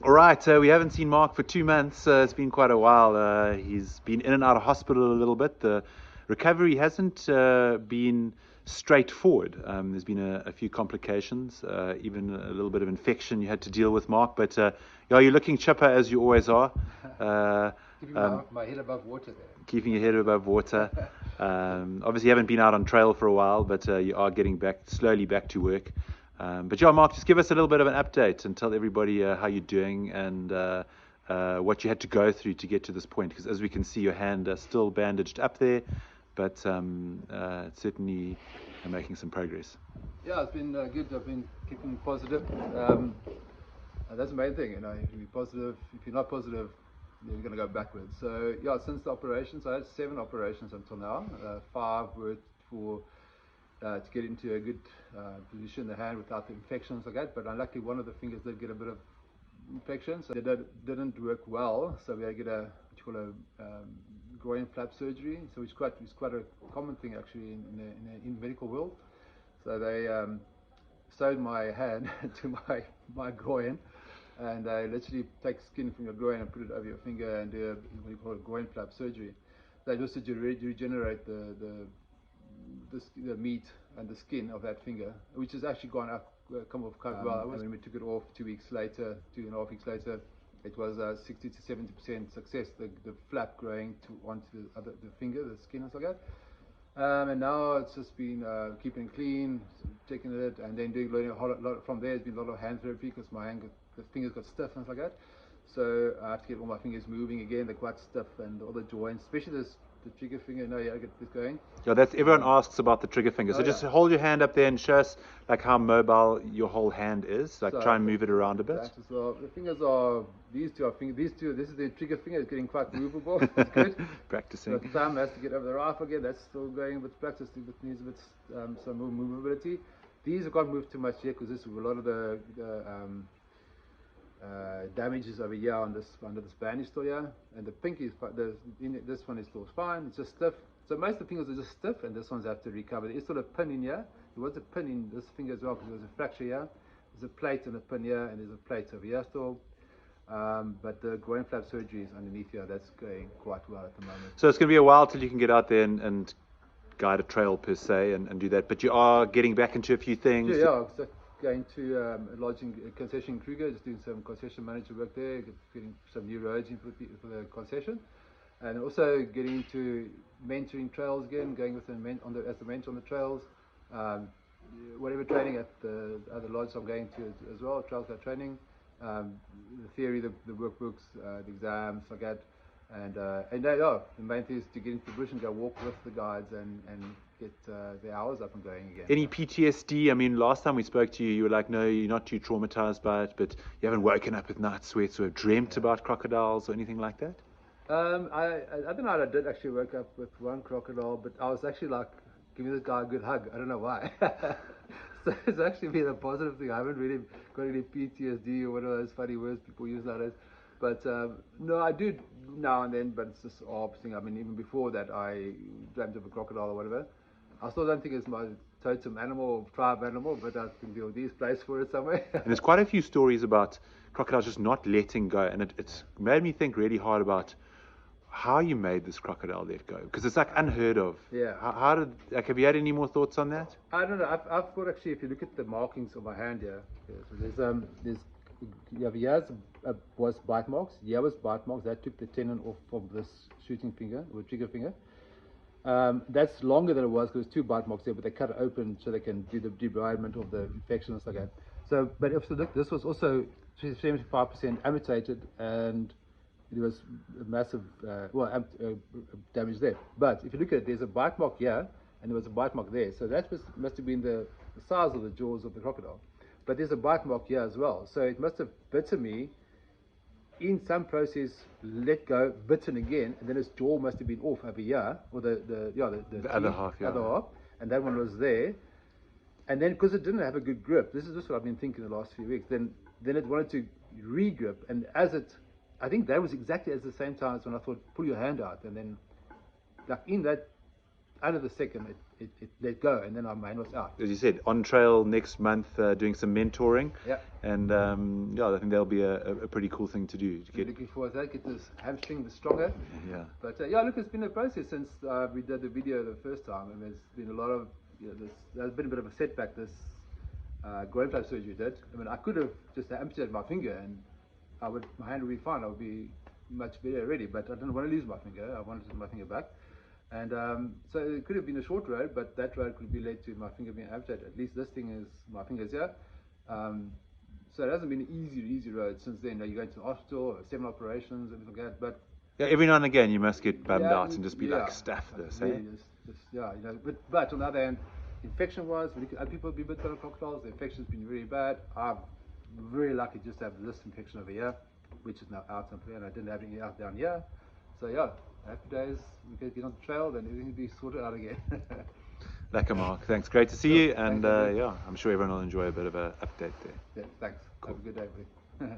All right, we haven't seen Mark for 2 months. It's been quite a while. He's been in and out of hospital a little bit. The recovery hasn't been straightforward. There's been a few complications, even a little bit of infection you had to deal with, Mark. But yeah, you're looking chipper as you always are. Keeping my head above water there. Keeping your head above water. Obviously, you haven't been out on trail for a while, but you are getting slowly back to work. But yeah, Mark, just give us a little bit of an update and tell everybody how you're doing and what you had to go through to get to this point. Because as we can see, your hand is still bandaged up there, but certainly making some progress. Yeah, it's been good. I've been keeping positive. That's the main thing, you know. If you're positive, if you're not positive, you're going to go backwards. So yeah, since the operations, I had 7 operations until now. 5 were for to get into a good position in the hand without the infections like that. But unluckily, one of the fingers did get a bit of infection, so that didn't work well. So we had to get what you call a groin flap surgery. So it's quite a common thing actually in the medical world. So they sewed my hand to my groin, and they literally take skin from your groin and put it over your finger and do what you call a groin flap surgery. They just to regenerate the meat and the skin of that finger, which has actually come off quite well. When we took it off 2 weeks later, 2.5 weeks later, it was 60 to 70% success. The flap growing onto the finger, the skin and stuff like that. And now it's just been keeping it clean, checking it, and then learning a lot from there. There's been a lot of hand therapy because the fingers got stiff and stuff like that. So I have to get all my fingers moving again. They're quite stiff, and all the joints, especially the trigger finger. No, yeah, I get this going. Yeah, that's everyone asks about the trigger finger. So just hold your hand up there and show us like how mobile your whole hand is. Like try and move it around a bit. That as well. The fingers are these two. This is the trigger finger. It's getting quite movable. It's good. Practicing. The thumb has to get over the rifle again. That's still going with practice. It needs a bit some more movability. These have got moved too much here because this is a lot of the damages over here under this bandage still here, and the pinky is this one is still fine. It's just stiff. So most of the fingers are just stiff, and this one's have to recover. There is still a pin in here. There was a pin in this finger as well because there was a fracture here. There's a plate and a pin here, and there's a plate over here still. But the groin flap surgery is underneath here. That's going quite well at the moment. So it's going to be a while till you can get out there and guide a trail per se and do that. But you are getting back into a few things. Yeah. So going to a lodging concession in Kruger, just doing some concession manager work there, getting some new roads in for the concession, and also getting into mentoring trails again, going with as the mentor on the trails. Whatever training at the other lodge I'm going to as well, trail guide training, the theory, the workbooks, the exams like that, and the main thing is to get into the bush and go walk with the guides and get the hours up and going again. Any PTSD? I mean, last time we spoke to you, you were like, no, you're not too traumatized by it, but you haven't woken up at night sweats or dreamt about crocodiles or anything like that? I don't know. I did actually wake up with one crocodile, but I was actually like, give me this guy a good hug. I don't know why. So it's actually been a positive thing. I haven't really got any PTSD or one of those funny words people use nowadays. But no, I do now and then, but it's just thing. I mean, even before that, I dreamt of a crocodile or whatever. I still don't think it's my totem animal or tribe animal, but I think there will be a place for it somewhere. And there's quite a few stories about crocodiles just not letting go, and it's made me think really hard about how you made this crocodile let go, because it's like unheard of. Yeah. How did, like, have you had any more thoughts on that? I don't know. I've thought actually, if you look at the markings of my hand here, so was bite marks. Here was bite marks. That took the tendon off from this shooting finger or trigger finger. That's longer than it was because there's 2 bite marks there, but they cut it open so they can do the debridement of the infection and stuff like that. So, but if you look, this was also 75% amputated, and there was a massive damage there. But if you look at it, there's a bite mark here, and there was a bite mark there. So that must have been the size of the jaws of the crocodile. But there's a bite mark here as well. So it must have bitten me in some process, let go, bitten again, and then its jaw must have been off over here, or the other half, yeah. Other half, and that one was there. And then because it didn't have a good grip, this is just what I've been thinking the last few weeks, then it wanted to re-grip, and I think that was exactly at the same time as when I thought, pull your hand out, and then like in that, under the second it let go, and then my hand was out. As you said, on trail next month, doing some mentoring. Yeah. And yeah, I think that'll be a pretty cool thing to do. To I'm looking forward to that, get this hamstring a bit stronger. Yeah. But yeah, look, it's been a process since we did the video the first time, and there's been a lot of, there's been a bit of a setback, this groin flap surgery did. I mean, I could have just amputated my finger and my hand would be fine, I would be much better already, but I didn't want to lose my finger, I wanted my finger back. And so it could have been a short road, but that road could be led to my finger being amputated. At least this thing is, my finger's here. So it hasn't been an easy road since then. You go to the hospital, 7 operations, everything like that. But yeah, every now and again you must get bummed out and just be like, stuff this, eh? Really yeah, but on the other hand, infection-wise, we look at other people be bitten by crocodiles, the infection's been really bad. I'm very lucky just to have this infection over here, which is now out simply, and I didn't have any out down here. So yeah, happy days, we can get on the trail, then everything will be sorted out again. Lekker, Mark. Thanks. Great to see you. And Thank you. yeah, I'm sure everyone will enjoy a bit of an update there. Yeah, thanks. Cool. Have a good day, buddy.